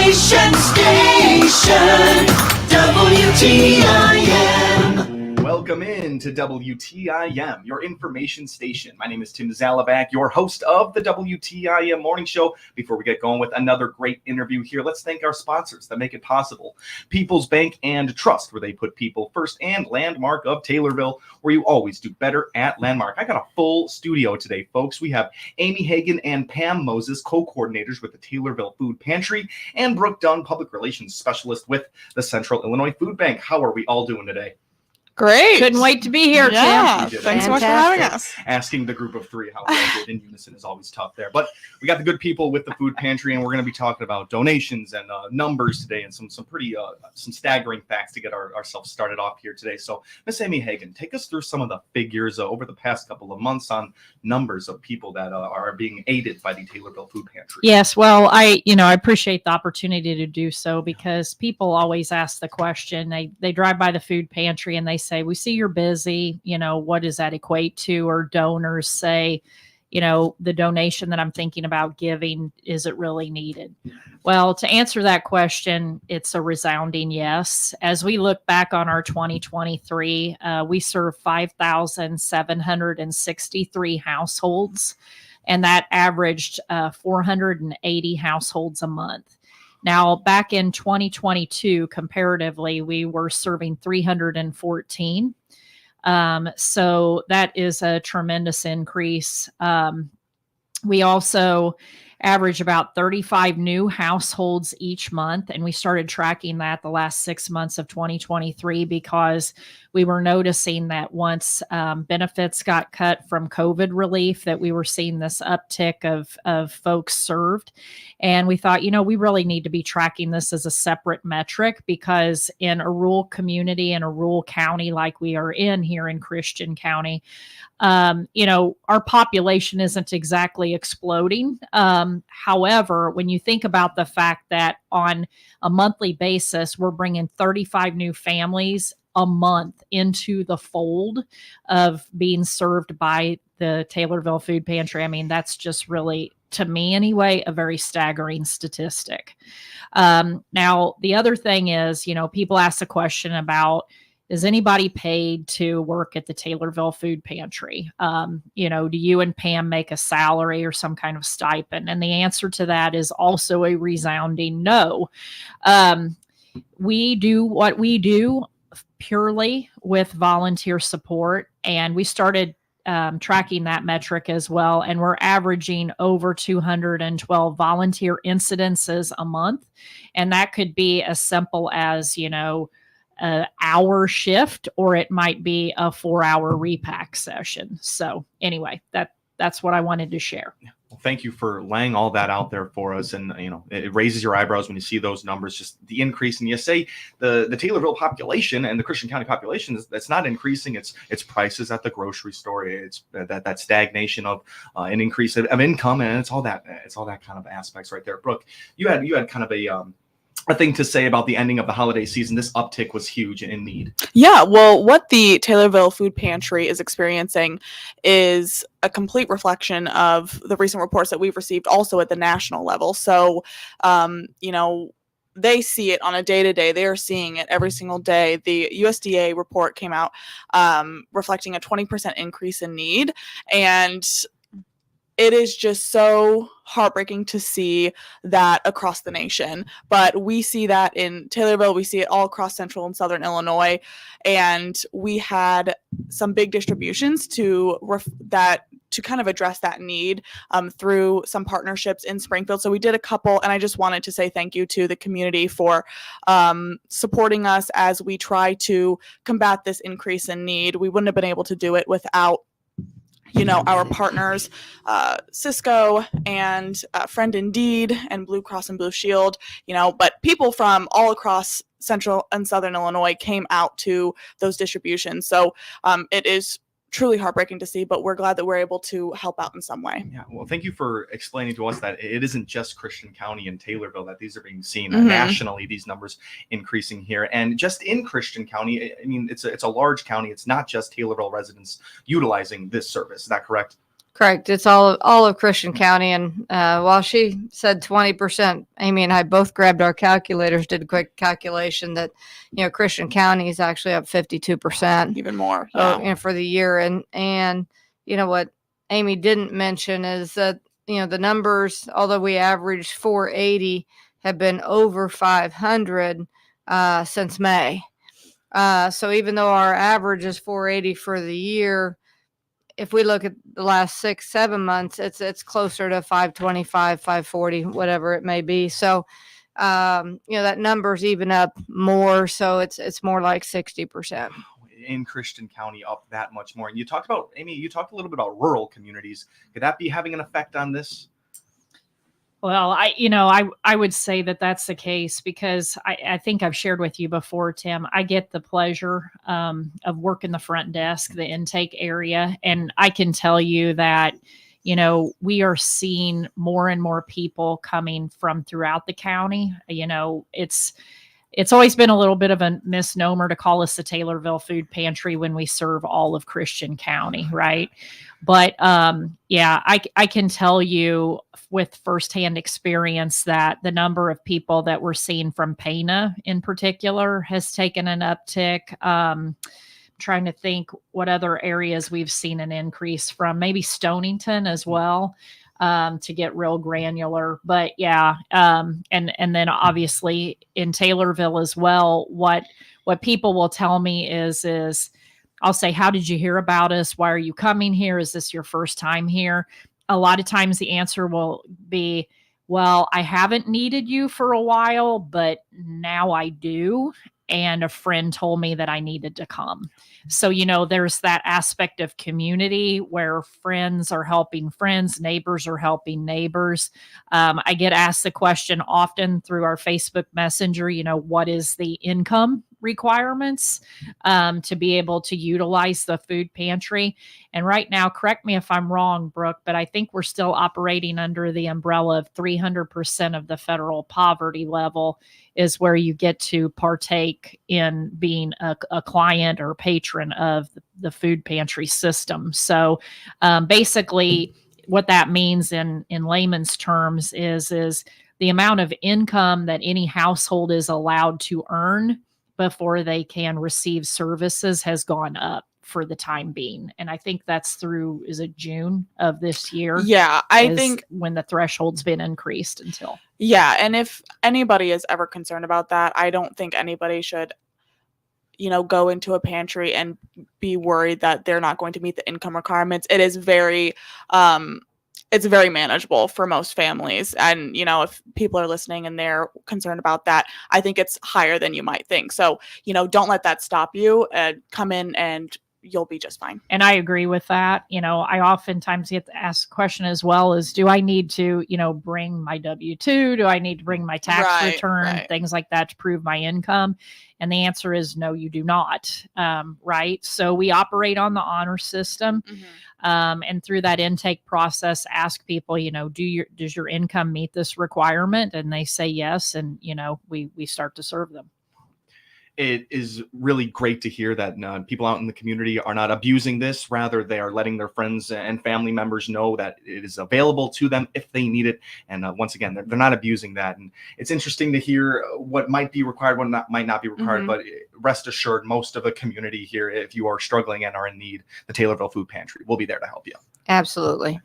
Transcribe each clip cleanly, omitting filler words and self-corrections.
Information Station, WTIM. Welcome in to WTIM, your information station. My name is Tim Zalabak, your host of the WTIM Morning Show. Before we get going with another great interview here, let's thank our sponsors that make it possible. People's Bank and Trust, where they put people first, and Landmark of Taylorville, where you always do better at Landmark. I got a full studio today, folks. We have Amy Hagan and Pam Moses, co-coordinators with the Taylorville Food Pantry, and Brooke Dunn, public relations specialist with the Central Illinois Food Bank. How are we all doing today? Great. Couldn't wait to be here, Yeah. Tim. Thanks so much for having us. Asking the group of three how we all did in unison is always tough there. But we got the good people with the food pantry, and we're going to be talking about donations and numbers today, and some pretty some staggering facts to get ourselves started off here today. So, Miss Amy Hagan, take us through some of the figures over the past couple of months on numbers of people that are being aided by the Taylorville Food Pantry. Yes, well, I appreciate the opportunity to do so, because people always ask the question. They drive by the food pantry and they say, we see you're busy, what does that equate to? Or donors say, the donation that I'm thinking about giving, is it really needed? Well, to answer that question, it's a resounding yes. As we look back on our 2023, we served 5,763 households, and that averaged 480 households a month. Now, back in 2022, comparatively, we were serving 314. So that is a tremendous increase. We also average about 35 new households each month. And we started tracking that the last 6 months of 2023, because we were noticing that once benefits got cut from COVID relief, that we were seeing this uptick of folks served. And we thought, we really need to be tracking this as a separate metric, because in a rural community, in a rural county like we are in here in Christian County, our population isn't exactly exploding. However, when you think about the fact that on a monthly basis, we're bringing 35 new families a month into the fold of being served by the Taylorville Food Pantry, I mean, that's just really, to me anyway, a very staggering statistic. Now, the other thing is, people ask the question about, is anybody paid to work at the Taylorville Food Pantry? Do you and Pam make a salary or some kind of stipend? And the answer to that is also a resounding no. We do what we do purely with volunteer support, and we started tracking that metric as well. And we're averaging over 212 volunteer incidences a month. And that could be as simple as, an hour shift, or it might be a 4-hour repack session. So anyway, that's what I wanted to share. Well, thank you for laying all that out there for us. And, it raises your eyebrows when you see those numbers, just the increase. And you say the Taylorville population and the Christian County population, that's not increasing. It's prices at the grocery store. It's that stagnation of an increase of income. And it's all that kind of aspects right there. Brooke, you had kind of a thing to say about the ending of the holiday season. This uptick was huge and in need. Yeah, well, what the Taylorville Food Pantry is experiencing is a complete reflection of the recent reports that we've received also at the national level. So, they see it on a day-to-day. They are seeing it every single day. The USDA report came out reflecting a 20% increase in need. And it is just so heartbreaking to see that across the nation. But we see that in Taylorville. We see it all across central and southern Illinois. And we had some big distributions to kind of address that need through some partnerships in Springfield. So we did a couple, and I just wanted to say thank you to the community for supporting us as we try to combat this increase in need. We wouldn't have been able to do it without our partners, Cisco and Friend Indeed and Blue Cross and Blue Shield, but people from all across central and southern Illinois came out to those distributions. So it is truly heartbreaking to see, but we're glad that we're able to help out in some way. Yeah, well, thank you for explaining to us that it isn't just Christian County and Taylorville that these are being seen. Nationally, these numbers increasing here. And just in Christian County, I mean, it's a large county. It's not just Taylorville residents utilizing this service. Is that correct? Correct. It's all of Christian County, and while she said 20%, Amy and I both grabbed our calculators, did a quick calculation that Christian County is actually up 52%. Even more. So, Yeah. for the year, and what Amy didn't mention is that the numbers, although we averaged 480, have been over 500 since May. So even though our average is 480 for the year, if we look at the last 6-7 months, it's closer to 525, 540, whatever it may be. So, that number's even up more. So it's more like 60%. In Christian County, up that much more. And you talked about, Amy, you talked a little bit about rural communities. Could that be having an effect on this? Well, I would say that that's the case because I think I've shared with you before, Tim, I get the pleasure of working the front desk, the intake area. And I can tell you that, we are seeing more and more people coming from throughout the county. It's always been a little bit of a misnomer to call us the Taylorville Food Pantry when we serve all of Christian County, right? But I can tell you with firsthand experience that the number of people that we're seeing from Pana in particular has taken an uptick. Trying to think what other areas we've seen an increase from, maybe Stonington as well. To get real granular, but and then obviously in Taylorville as well, what people will tell me is I'll say, how did you hear about us? Why are you coming here? Is this your first time here? A lot of times the answer will be, well, I haven't needed you for a while, but now I do. And a friend told me that I needed to come. So, there's that aspect of community where friends are helping friends, neighbors are helping neighbors. I get asked the question often through our Facebook Messenger, what is the income requirements to be able to utilize the food pantry? And right now, correct me if I'm wrong, Brooke, but I think we're still operating under the umbrella of 300% of the federal poverty level is where you get to partake in being a client or patron of the food pantry system. So basically what that means in layman's terms is the amount of income that any household is allowed to earn before they can receive services has gone up for the time being. And I think that's through, is it June of this year? Yeah, I think when the threshold's been increased until. Yeah, and if anybody is ever concerned about that, I don't think anybody should, go into a pantry and be worried that they're not going to meet the income requirements. It is very, it's very manageable for most families. And, if people are listening and they're concerned about that, I think it's higher than you might think. So, don't let that stop you. Come in and you'll be just fine. And I agree with that. I oftentimes get asked the question as well as, do I need to, bring my W-2? Do I need to bring my tax return? Things like that to prove my income? And the answer is no, you do not. Right. So we operate on the honor system. Mm-hmm. And through that intake process, ask people, does your income meet this requirement? And they say yes. And, we start to serve them. It is really great to hear that people out in the community are not abusing this. Rather, they are letting their friends and family members know that it is available to them if they need it. And once again, they're not abusing that. And it's interesting to hear what might be required, what might not be required. Mm-hmm. But rest assured, most of the community here, if you are struggling and are in need, the Taylorville Food Pantry will be there to help you. Absolutely.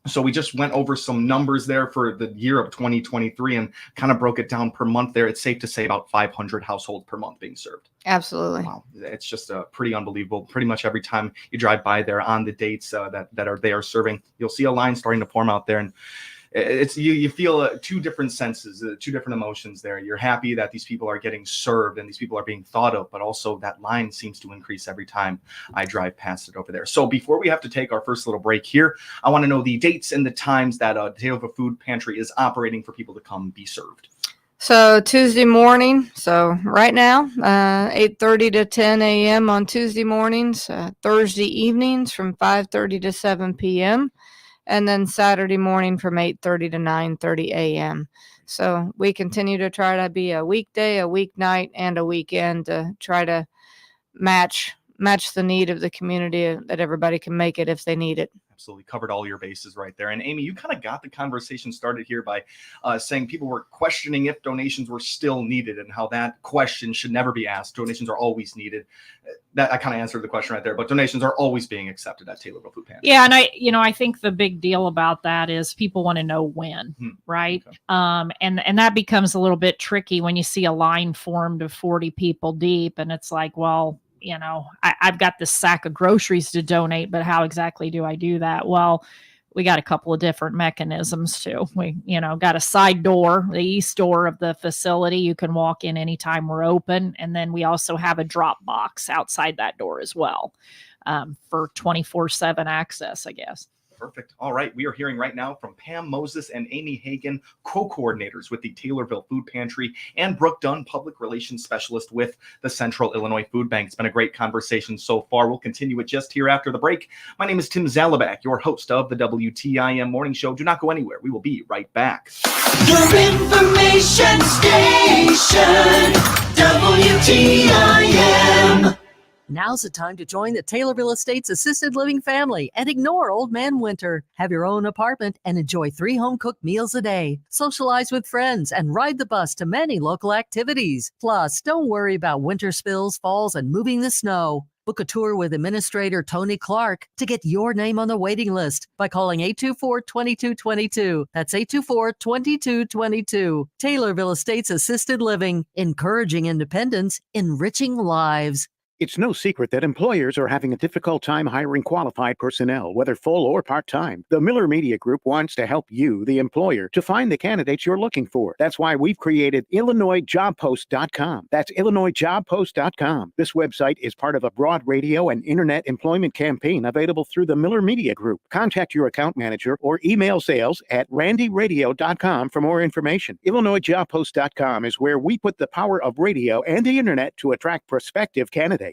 So we just went over some numbers there for the year of 2023 and kind of broke it down per month there. It's safe to say about 500 households per month being served. Absolutely. Wow. It's just pretty unbelievable. Pretty much every time you drive by there on the dates that they are serving, you'll see a line starting to form out there. And it's you feel two different senses, two different emotions there. You're happy that these people are getting served and these people are being thought of, but also that line seems to increase every time I drive past it over there. So before we have to take our first little break here, I want to know the dates and the times that Taylorville Food Pantry is operating for people to come be served. So Tuesday morning, so right now, 8:30 to 10 a.m. on Tuesday mornings, Thursday evenings from 5:30 to 7 p.m., and then Saturday morning from 8:30 to 9:30 a.m. So we continue to try to be a weekday, a weeknight, and a weekend to try to match the need of the community that everybody can make it if they need it. Absolutely covered all your bases right there. And Amy, you kind of got the conversation started here by saying people were questioning if donations were still needed and how that question should never be asked. Donations are always needed. That I kind of answered the question right there, but donations are always being accepted at Taylorville Food Pantry. Yeah, and I think the big deal about that is people want to know when, right? Okay. And that becomes a little bit tricky when you see a line formed of 40 people deep, and it's like, well, I've got this sack of groceries to donate, but how exactly do I do that? Well, we got a couple of different mechanisms too. We, got a side door, the east door of the facility. You can walk in anytime we're open. And then we also have a drop box outside that door as well, for 24/7 access, I guess. Perfect. All right. We are hearing right now from Pam Moses and Amy Hagan, co-coordinators with the Taylorville Food Pantry, and Brooke Dunn, public relations specialist with the Central Illinois Food Bank. It's been a great conversation so far. We'll continue it just here after the break. My name is Tim Zalabak, your host of the WTIM Morning Show. Do not go anywhere. We will be right back. Your information station, WTIM. Now's the time to join the Taylorville Estates Assisted Living family and ignore Old Man Winter. Have your own apartment and enjoy 3 home-cooked meals a day. Socialize with friends and ride the bus to many local activities. Plus, don't worry about winter spills, falls, and moving the snow. Book a tour with Administrator Tony Clark to get your name on the waiting list by calling 824-2222. That's 824-2222. Taylorville Estates Assisted Living, encouraging independence, enriching lives. It's no secret that employers are having a difficult time hiring qualified personnel, whether full or part-time. The Miller Media Group wants to help you, the employer, to find the candidates you're looking for. That's why we've created IllinoisJobPost.com. That's IllinoisJobPost.com. This website is part of a broad radio and internet employment campaign available through the Miller Media Group. Contact your account manager or email sales@randyradio.com for more information. IllinoisJobPost.com is where we put the power of radio and the internet to attract prospective candidates.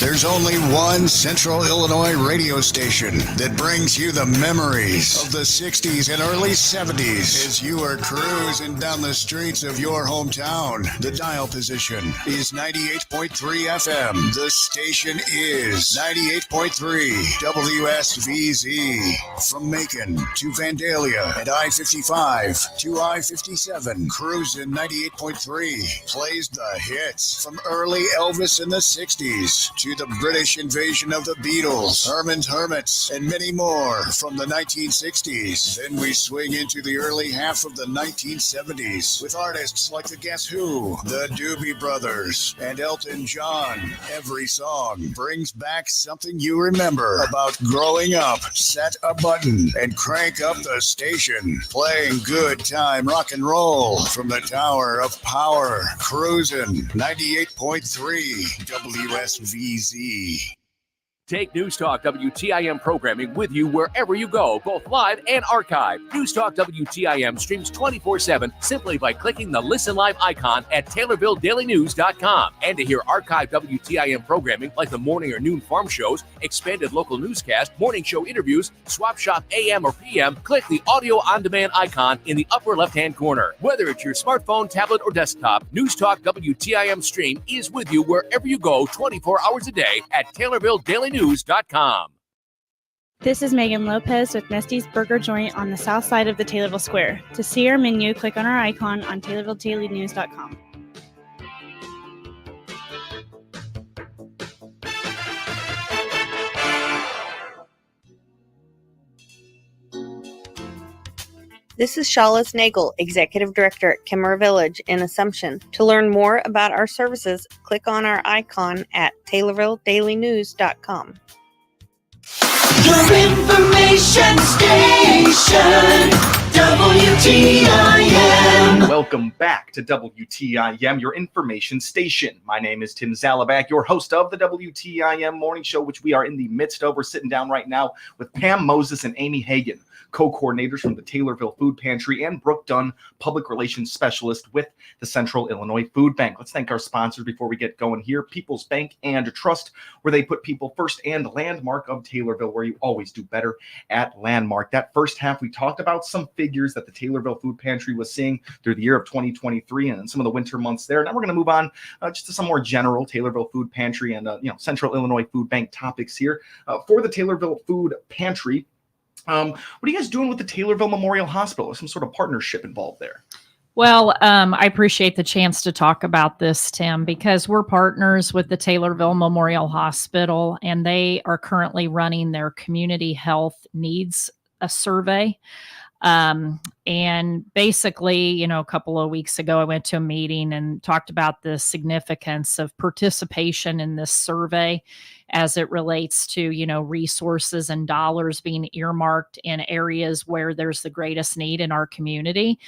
There's only one Central Illinois radio station that brings you the memories of the 60s and early 70s as you are cruising down the streets of your hometown. The dial position is 98.3 FM. The station is 98.3 WSVZ. From Macon to Vandalia and I-55 to I-57, cruising 98.3 plays the hits from early Elvis in the 60s to the British invasion of the Beatles, Herman's Hermits, and many more from the 1960s. Then we swing into the early half of the 1970s with artists like the Guess Who, the Doobie Brothers, and Elton John. Every song brings back something you remember about growing up. Set a button and crank up the station, playing good time rock and roll from the Tower of Power, cruising 98.3 WSVZ. Take News Talk WTIM programming with you wherever you go, both live and archived. News Talk WTIM streams 24/7 simply by clicking the Listen Live icon at TaylorvilleDailyNews.com. And to hear archived WTIM programming like the morning or noon farm shows, expanded local newscast, morning show interviews, Swap Shop AM or PM, click the audio on demand icon in the upper left-hand corner. Whether it's your smartphone, tablet, or desktop, News Talk WTIM stream is with you wherever you go 24 hours a day at TaylorvilleDailyNews.com. This is Megan Lopez with Nesty's Burger Joint on the south side of the Taylorville Square. To see our menu, click on our icon on TaylorvilleDailyNews.com. This is Shawlis Nagel, Executive Director at Kimmer Village in Assumption. To learn more about our services, click on our icon at TaylorvilleDailyNews.com. Your information station, WTIM. Welcome back to WTIM, your information station. My name is Tim Zalabak, your host of the WTIM Morning Show, which we are in the midst of. We're sitting down right now with Pam Moses and Amy Hagan, co-coordinators from the Taylorville Food Pantry, and Brooke Dunn, public relations specialist with the Central Illinois Food Bank. Let's thank our sponsors before we get going here. People's Bank and Trust, where they put people first, and Landmark of Taylorville, where you always do better at Landmark. That first half, we talked about some figures that the Taylorville Food Pantry was seeing through the year of 2023 and some of the winter months there. Now we're going to move on just to some more general Taylorville Food Pantry and Central Illinois Food Bank topics here. For the Taylorville Food Pantry, what are you guys doing with the Taylorville Memorial Hospital? Some sort of partnership involved there? Well, I appreciate the chance to talk about this, Tim, because we're partners with the Taylorville Memorial Hospital, and they are currently running their community health needs survey. And basically, a couple of weeks ago, I went to a meeting and talked about the significance of participation in this survey as it relates to, resources and dollars being earmarked in areas where there's the greatest need in our community.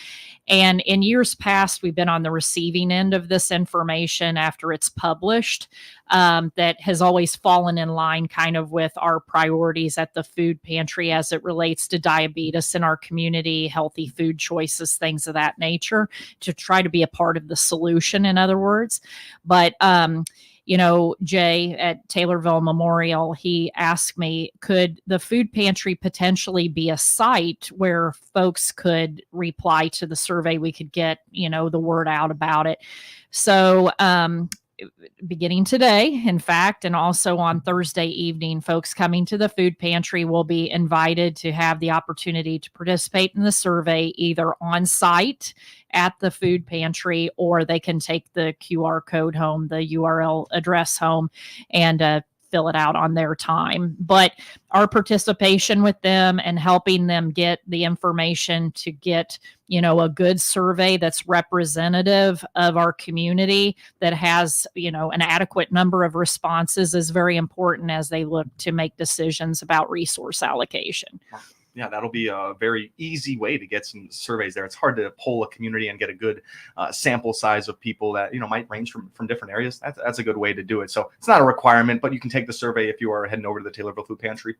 And in years past, we've been on the receiving end of this information after it's published. That has always fallen in line kind of with our priorities at the food pantry as it relates to diabetes in our community, healthy food choices, things of that nature, to try to be a part of the solution, in other words. But, Jay at Taylorville Memorial, he asked me, could the food pantry potentially be a site where folks could reply to the survey? We could get, the word out about it. So, beginning today, in fact, and also on Thursday evening, folks coming to the food pantry will be invited to have the opportunity to participate in the survey either on site at the food pantry, or they can take the QR code home, the URL address home, and fill it out on their time. But our participation with them and helping them get the information to get, a good survey that's representative of our community, that has, an adequate number of responses, is very important as they look to make decisions about resource allocation. Yeah, that'll be a very easy way to get some surveys there. It's hard to poll a community and get a good sample size of people that, might range from different areas. That's a good way to do it. So it's not a requirement, but you can take the survey if you are heading over to the Taylorville Food Pantry.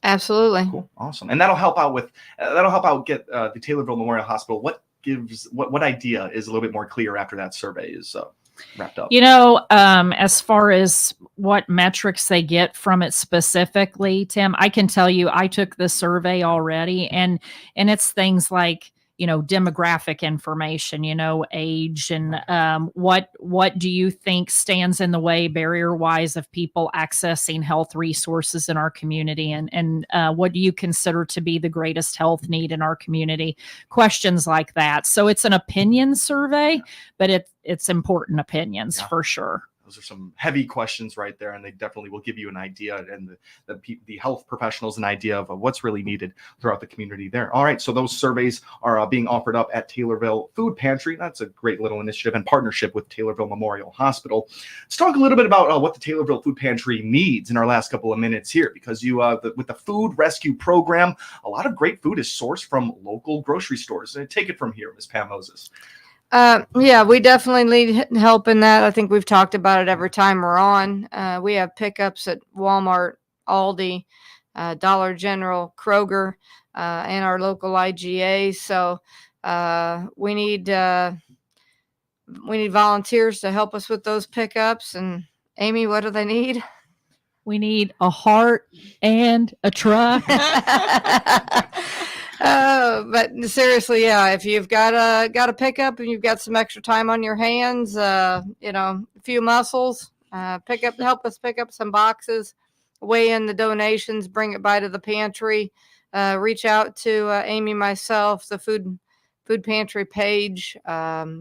Absolutely. Cool. Awesome. And that'll help out get the Taylorville Memorial Hospital. What idea is a little bit more clear after that survey is wrapped up? As far as what metrics they get from it specifically, Tim, I can tell you, I took the survey already, and it's things like, demographic information, age, and what do you think stands in the way barrier-wise of people accessing health resources in our community, and what do you consider to be the greatest health need in our community? Questions like that. So it's an opinion survey, but it's important opinions for sure. Those are some heavy questions right there, and they definitely will give you an idea, and the health professionals an idea of what's really needed throughout the community there. All right, so those surveys are being offered up at Taylorville Food Pantry. That's a great little initiative in partnership with Taylorville Memorial Hospital. Let's talk a little bit about what the Taylorville Food Pantry needs in our last couple of minutes here, because with the food rescue program, a lot of great food is sourced from local grocery stores. Take it from here, Ms. Pam Moses. Yeah, we definitely need help in that. I think we've talked about it every time we're on. We have pickups at Walmart, Aldi, Dollar General, Kroger, and our local IGA. So we need volunteers to help us with those pickups. And Amy, what do they need? We need a heart and a truck. But seriously, yeah, if you've got a pickup and you've got some extra time on your hands, a few muscles, help us pick up some boxes, weigh in the donations, bring it by to the pantry, reach out to Amy, myself, the food pantry page,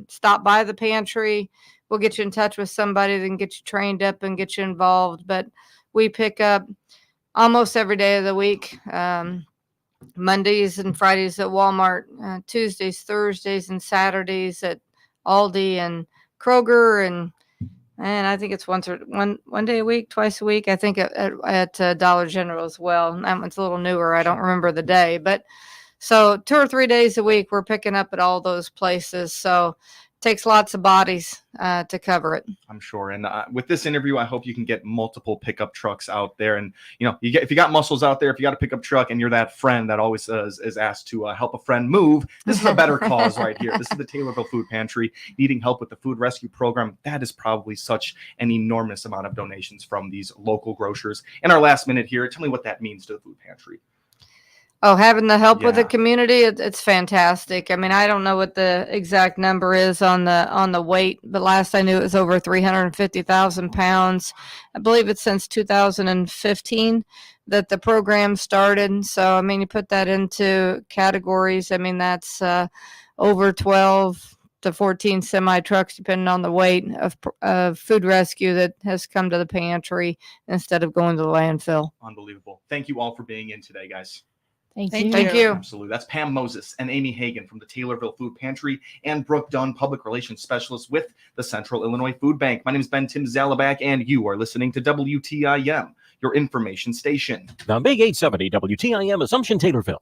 stop by the pantry. We'll get you in touch with somebody that can get you trained up and get you involved. But we pick up almost every day of the week. Mondays and Fridays at Walmart, Tuesdays, Thursdays, and Saturdays at Aldi and Kroger, and I think it's one day a week, twice a week. I think at Dollar General as well. That one's a little newer. I don't remember the day, but so 2 or 3 days a week we're picking up at all those places. So takes lots of bodies to cover it. I'm sure. And with this interview, I hope you can get multiple pickup trucks out there. And, if you got muscles out there, if you got a pickup truck and you're that friend that always is asked to help a friend move, this is a better cause right here. This is the Taylorville Food Pantry needing help with the food rescue program. That is probably such an enormous amount of donations from these local grocers. In our last minute here, tell me what that means to the food pantry. Oh, having the help with the Yeah. community, it's fantastic. I mean, I don't know what the exact number is on the weight, but last I knew it was over 350,000 pounds. I believe it's since 2015 that the program started. So, I mean, you put that into categories. I mean, that's over 12 to 14 semi trucks, depending on the weight of food rescue that has come to the pantry instead of going to the landfill. Unbelievable. Thank you all for being in today, guys. Thank Thank you. Thank you. Absolutely. That's Pam Moses and Amy Hagan from the Taylorville Food Pantry and Brooke Dunn, Public Relations Specialist with the Central Illinois Food Bank. My name is Ben Tim Zalabak, and you are listening to WTIM, your information station. The Big 870 WTIM Assumption Taylorville.